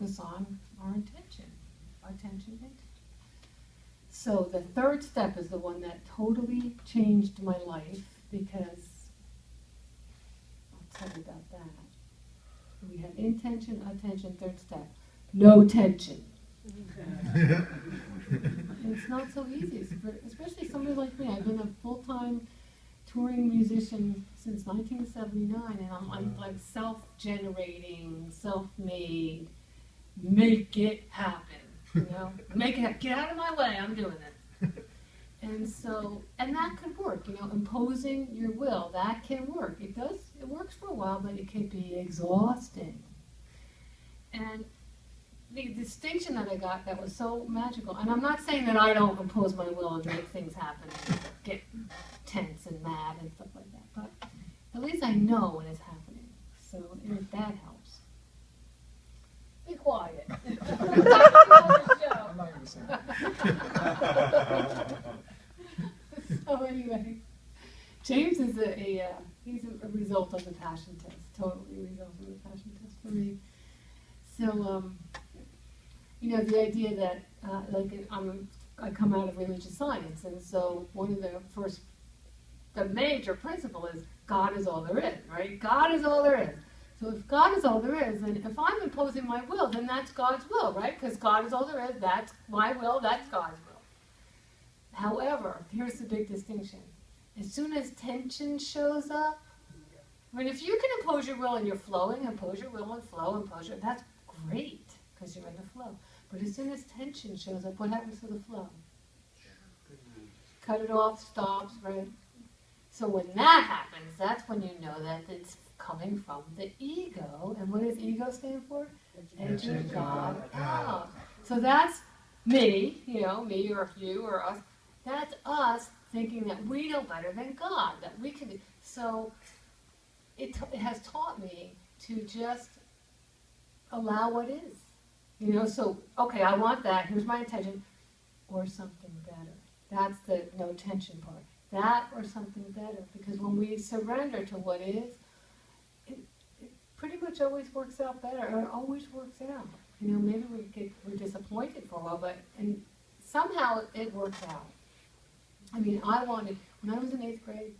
focus on our intention. Attention. So the third step is the one that totally changed my life, because I'll tell you about that. We have intention, attention, third step. No tension. And it's not so easy, especially somebody like me. I've been a full-time touring musician since 1979, and I'm like self-generating, self-made, make it happen. Make it happen. Get out of my way, I'm doing it. And so, and that could work, imposing your will, that can work. It works for a while, but it can be exhausting. And the distinction that I got that was so magical, and I'm not saying that I don't impose my will and make things happen, and get tense and mad and stuff like that, but at least I know when it's happening, so that helps. Be quiet. I'm not going to say that. So anyway, James is he's a result of the passion test, totally a result of the passion test for me. So, the idea that, I come out of religious science, and so one of the major principle is God is all there is, right? God is all there is. So if God is all there is, then if I'm imposing my will, then that's God's will, right? Because God is all there is, that's my will, that's God's will. However, here's the big distinction. As soon as tension shows up, if you can impose your will and you're flowing, impose your will and flow, that's great, because you're in the flow. But as soon as tension shows up, what happens to the flow? Cut it off, stops, right? So when that happens, that's when you know that it's coming from the ego. And what does ego stand for? Edging God out. So that's me, me or you or us. That's us thinking that we know better than God, that we can do. So it has taught me to just allow what is. So, okay, I want that, here's my intention, or something better. That's the no tension part. That or something better. Because when we surrender to what is, it pretty much always works out better, or it always works out. Maybe we're disappointed for a while, but somehow it works out. When I was in 8th grade,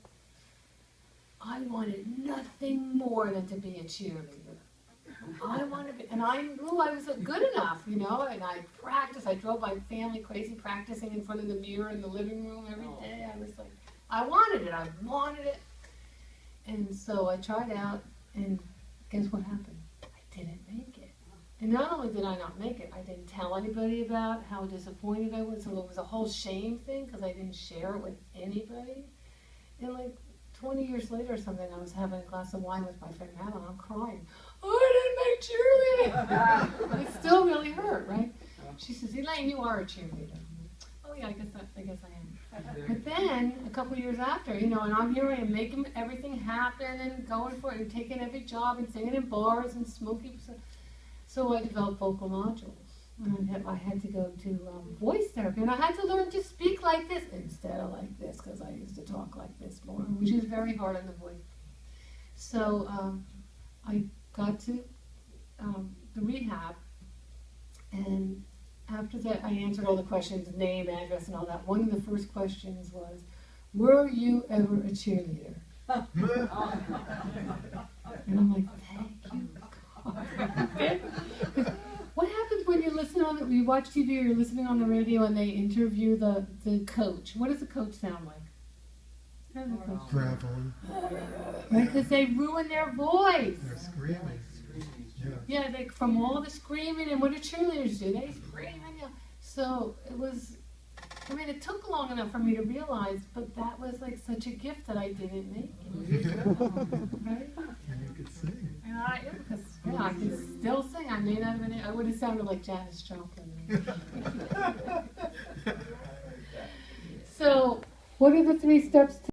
I wanted nothing more than to be a cheerleader. I knew I was good enough, and I practiced. I drove my family crazy practicing in front of the mirror in the living room every day. I was like, I wanted it. And so I tried out, and guess what happened? I didn't make it. And not only did I not make it, I didn't tell anybody about how disappointed I was, so it was a whole shame thing, because I didn't share it with anybody. And 20 years later or something, I was having a glass of wine with my friend Madeline, I'm crying. I didn't make cheerleading. It still really hurt, right? She says, Elaine, you are a cheerleader. Oh yeah, I guess I am. But then, a couple years after, and I'm here and making everything happen and going for it and taking every job and singing in bars and smoking. So I developed vocal nodules. And I had to go to voice therapy, and I had to learn to speak like this instead of like this, because I used to talk like this more, which is very hard on the voice. So I got to the rehab, and after that I answered all the questions, name, address, and all that. One of the first questions was, were you ever a cheerleader? And I'm like, thank you, God. What happens when you watch TV or you're listening on the radio and they interview the coach? What does the coach sound like? Graveling. Right, because they ruin their voice. They're screaming. Yeah, from all the screaming, and what do cheerleaders do? They scream and yell. So it was, it took long enough for me to realize, but that was such a gift that I didn't make it. Right? And you could sing. And I can still sing. I may not have been, I would have sounded like Janis Joplin. So, what are the 3 steps to